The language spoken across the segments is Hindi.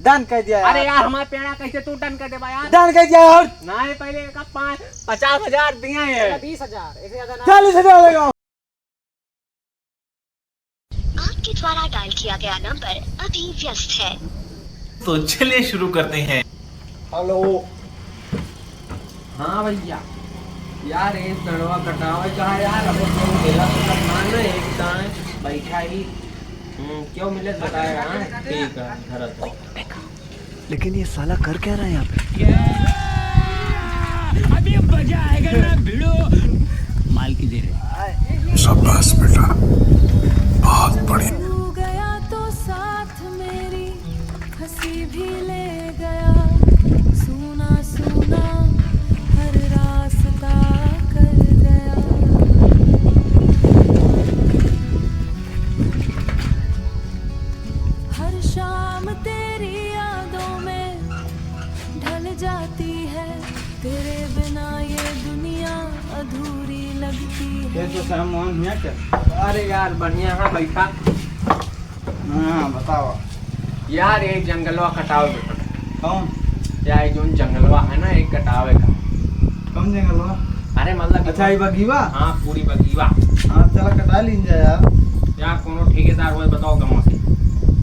डन कर दिया। अरे यार हमारे पेड़ा कैसे तू डन कर दे यार? डन कर दिया यार। नहीं पहले का 50,000 दिए हैं। 20,000 एक ज्यादा ना। 40,000 लगाओ। आपके द्वारा डायल किया गया नंबर अभी व्यस्त है। तो चलिए शुरू करते हैं। हेलो। हाँ भैया यार ये पेड़वा कटावे कहा यार अब क्यों मिला तो मान लो एक दाएं बैठा ही क्यों मिले बताया। हाँ ठीक है घर तो। लेकिन ये साला कर क्या रहा है यहाँ पे? अभी मजा आएगा ना भिड़ो माल की देर है। शाबाश बेटा, बहुत बढ़िया। तू गया तो साथ मेरी हंसी भी ले गया, सुना सुना हर रास्ता कर गया। हर शाम तेरी यादों में ढल जाती है, तेरे बिना ये दुनिया अधूरी लगती है। ये तो सामान है क्या? अरे यार बढ़िया है बैठा। हाँ बताओ यार एक जंगलवा कटाओ बेटा। कौन? यार जो जंगलवा है ना एक कटावे का। कौन जंगल हुआ? अरे मतलब अच्छा ये बगीवा। हाँ पूरी बगीवा। हाँ चला कटा लीजिए यार। यार कोनो ठेकेदार हुए बताओ कहाँ से?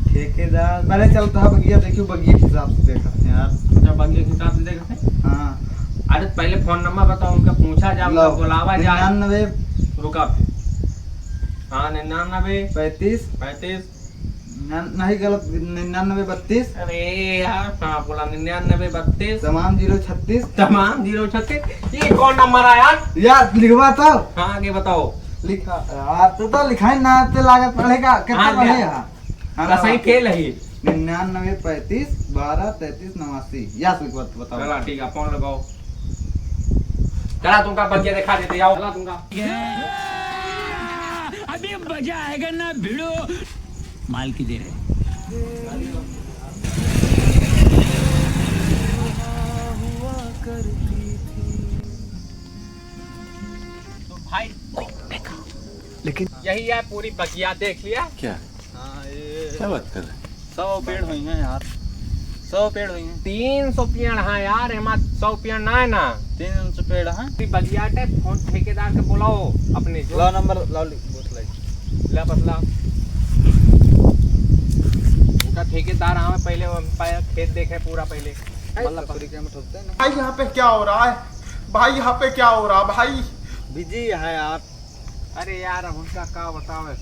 ठेकेदार पहले चलता है बगिया, देखियो बगिया के हिसाब से देखा यार। अच्छा बगिया के हिसाब से देखा थे। हाँ अरे पहले फोन नंबर बताओ उनका, पूछा जाए उनका बुलावा जाए। 99 रुका हाँ 99 35 35 नहीं गलत 99 32 अरे यार हाँ बोला 99 32 तमाम 036 तमाम 036। ये कौन नंबर है यार? यार लिखवा तो हाँ आगे बताओ। लिखा यार तो लिखाई ना ते लागत पढ़ेगा कितना हाँ, पढ़ेगा? सही खेल है ये। 99 35 12 33 89 या से बताओ। चला ठीक है फोन लगाओ। चला तुमका बगिया दिखा देते जाओ। चला तुमका अभी मजा आएगा ना भिड़ो माल की देर है। तो भाई लेकिन यही है पूरी बगिया देख लिया। क्या हाँ ये क्या बात कर रहे हैं? 100 पेड़ हुई हैं यार, 100 पेड़ हुई हैं। 300 पेड़ है यार एमा 100 पेड़ ना है ना। 300 पेड़ हैं। बगिया टे फोन ठेकेदार के बुलाओ अपने जो लो नंबर लो पूछ ले। ला बतला उनका ठेकेदार हाँ पहले खेत देखे पूरा पहले मतलब तरीके में ठोकते हैं ना। भाई यहाँ पे क्या हो रहा है? भाई यहाँ पे क्या हो रहा है भाई? बिजी है यार। अरे यार अब उनका क्या बताओ।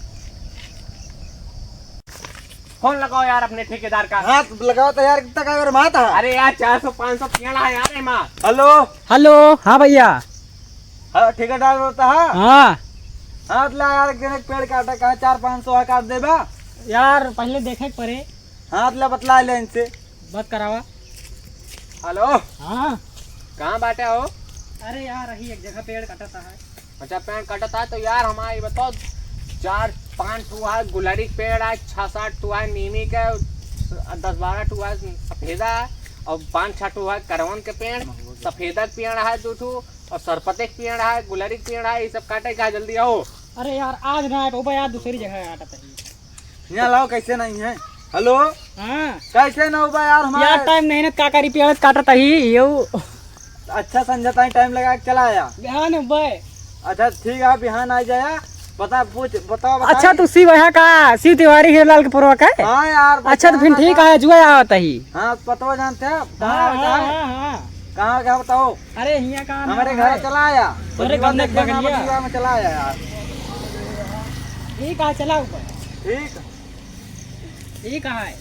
फोन लगाओ यार अपने ठेकेदार का। हाथ लगाओ तो यार कितना का मात है? अरे यार 400-500 पेड़ है यार एमा। हेलो। हेलो हाँ भैया। हाँ ठेकेदार होता है। हाँ हाथ ला यार एक पेड़ काटा कहा 400-500 है काट देबा। यार पहले देखे पड़े हाथ ला बतला ले इनसे। बात करावा। हेलो हाँ कहाँ बाटे हो? अरे यार रही एक जगह पेड़ कटता है। अच्छा पेड़ कटता है तो यार हमारी बताओ 4-5 ठू है गुलरी पेड़ है, 6-7 ठू है नीमी के, 10-12 ठू है सफेदा है और 5-6 ठू है करवन के पेड़। सफेदा के पेड़ है 2 ठू और सरपते के पेड़ है, गुलरी के पेड़ है। ये सब काटे का जल्दी आओ। अरे यार आज ना आए यार दूसरी जगह काटता है। यहाँ लाओ कैसे नहीं है? हेलो हाँ कैसे ना होगा यार हमारा यार टाइम नहीं ना का करी पेड़ काटता ही यो। अच्छा समझता है टाइम लगा के चला आया। बिहान उबे। अच्छा ठीक है बिहान आ जाया। बता पूछ बताओ। अच्छा तू शिव है का शिव तिवारी हिरलाल के पुरवा का? हाँ यार। अच्छा तो फिर ठीक है जुआ आवता ही। हाँ पता जानते हैं हाँ कहाँ क्या बताओ। अरे हिया का हमारे घर चला आया। अरे गंदे बगलिया में चला आया यार। ये कहाँ चला ऊपर? ठीक ये कहाँ है?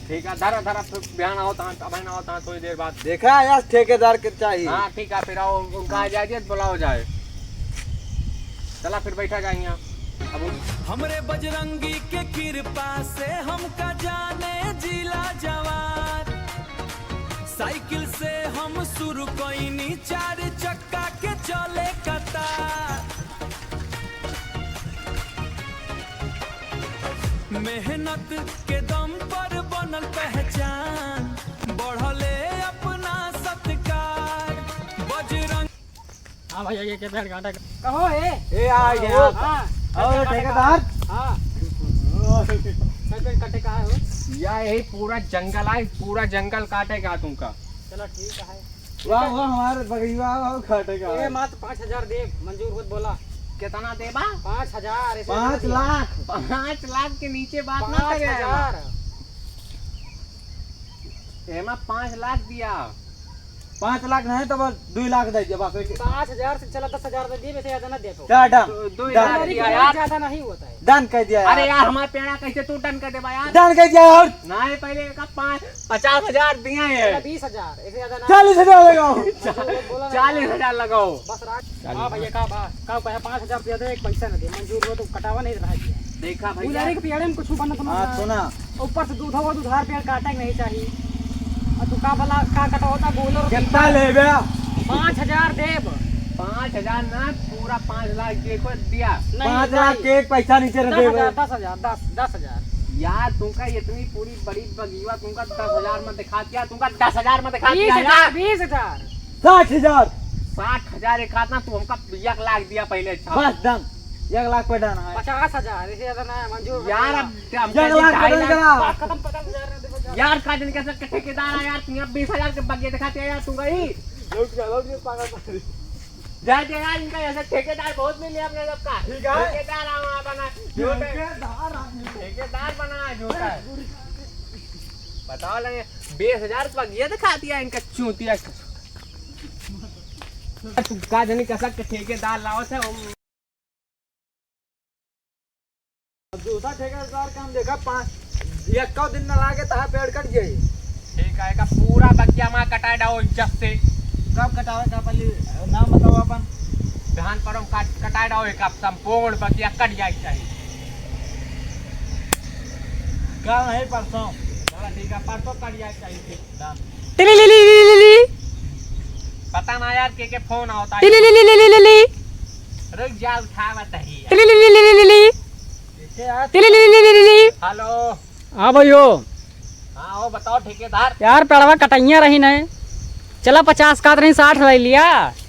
ठीक है धरा धरा फिर बिहान आओ तहाँ थोड़ी देर बाद। देखा यार ठेकेदार के चाहिए। हाँ ठीक है फिर आओ उनका आ जाइए बुलाओ जाए। चला फिर बैठा जाए यहाँ। अब हमरे बजरंगी के कृपा से हमका जाने जिला जवार। साइकिल से हम शुरू कोई 4 चक्का के चले कतार। मेहनत के दम पर बनल पहचान, बढ़ले अपना सत्कार। बजरंग हाँ भैया ये क्या पेड़ काटा कहो है? ए आ गया। हाँ और ठेकेदार हाँ पेड़ कटे कहाँ हो? या यही पूरा जंगल है, पूरा जंगल काटेगा तुमका। चलो ठीक है। वाह वाह हमारे बगीवा काटेगा। ये मात्र 5000 दे, मंजूर होत बोला। कितना देबा? 5000। 5 लाख। 5 लाख के नीचे बात ना करे। 5000 एमा 5 लाख दिया। 5 लाख नहीं तो बस 2 लाख दे दिया बस। 5000 से चला 10,000 दे दिए, वैसे ज्यादा ना दे तो। क्या डन? 2 लाख दिया यार। ज्यादा नहीं होता है। डन कह दिया अरे यार। यार हमारे पेड़ा कैसे तू डन कर देबा यार? डन कह दिया यार। नहीं पहले का 50,000 दिए हैं। 20,000, ऐसे ज्यादा ना। 40,000 लगाओ। 40,000 लगाओ। बस रात। हां भैया का बा का 5000 दे दे, एक पैसा ना दे, मंजूर हो तो कटावा नहीं रहा है। देखा भैया गुजारे के पेड़ में कुछ बनना तो हां सुना, ऊपर से दूध होगा, दूधार पेड़ काटे नहीं चाहिए। और तू का भला का कटवाता बोलो कितना लेबे? 5000 देब। 5,000 ना, पूरा 5 लाख देखो दिया। 5 लाख के एक पैसा नीचे न देबे। 10,000 यार तुमका इतनी पूरी बड़ी बगीवा तुमका 10,000 में दिखा दिया, तुमका 10,000 में दिखा दिया यार। 20,000 60,000 60,000 एक हाथ ना, तू हमका 1 लाख दिया पहले। अच्छा बस डन। 1 लाख पे डन है। 50,000 ऐसे ज्यादा ना मंजूर। यार अब 1 लाख पे डन करा। खत्म 50,000 दे दो। यार का दिन कैसे ठेकेदार है यार, तुम 20,000 के बगिए दिखाते हैं यार। तू गई जा दे यार, इनका ऐसा ठेकेदार बहुत मिले अपने सबका। ठीक है। ठेकेदार आवा बना ठेकेदार बना झूठा। बताओ लगे 20,000 के बगिए दिखा दिया इनका चूतिया। तू का जानी कैसा के ठेकेदार लाओ थे। दूसरा ठेकेदार काम देखा 1 दिन न लागे ता पेड़ कट जाई। ठीक है का पूरा बगिया में कटा डाओ इज्जत से। कब कटावे का पहले नाम बताओ अपन। धान पर कटा डाओ एक संपूर्ण बगिया कट जाए चाहिए। कल नहीं परसों। चलो ठीक है, परसों कट जाए चाहिए। पता ना यार के फोन आता है। रुक जा उठा बताइए। हेलो। हाँ भैयो। हाँ वो बताओ ठेकेदार। यार पेड़वा कटाइया रही नहीं, चला 50 का नहीं 60 ले लिया।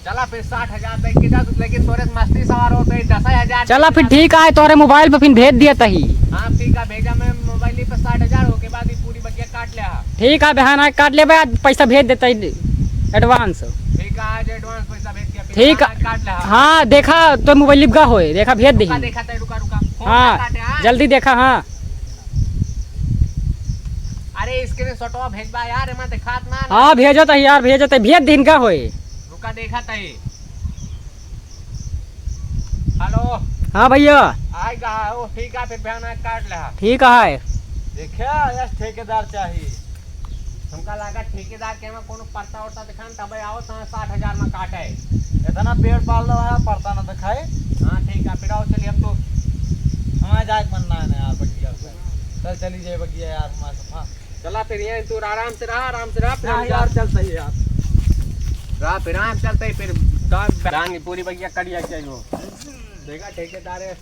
चला फिर 60,000 दे के जा, लेकिन तोरे मस्ती सवार हो गई 10,000। चला फिर ठीक है, तोरे मोबाइल पे फिर भेज दिया तही। हाँ ठीक है, भेजा मैं मोबाइल पे 60,000 हो के बाद ही पूरी बगिया काट लिया। ठीक है बहन, आज काट ले, पैसा भेज देता एडवांस। ठीक है, आज एडवांस पैसा भेज दिया। ठीक है काट लिया। हाँ देखा तो मोबाइल लिपका होए, देखा भेज दी। देखा था, रुका रुका हाँ जल्दी देखा। हाँ अरे स्क्रीन शॉटवा भेजबा यार, एमा दिखात ना। हाँ भेजो तो यार, भेजो तो भेज दिन का होए। रुका देखा था। हेलो। हाँ भैया आएगा वो। ठीक है फिर बहन काट लिया। ठीक है। देखा यस ठेकेदार चाहिए। हमका लगा ठेकेदार के में कोनो परता उरता दिखान तब आओ तो 60,000 में काटे। इतना पेड़ पाल रहा है पड़ता ना दिखाए। हाँ ठीक है फिर आओ चलिए अब तो। हमारे जाए मन ना है यार बगिया से। चल चली जाए बगिया यार हमारे सफा। चला फिर यहीं तू आराम से रहा, आराम से रहा। फिर हम यार चल सही यार। रहा फिर आराम चलते फिर दान पूरी बगिया कड़िया चाहिए। देखा ठेकेदार है।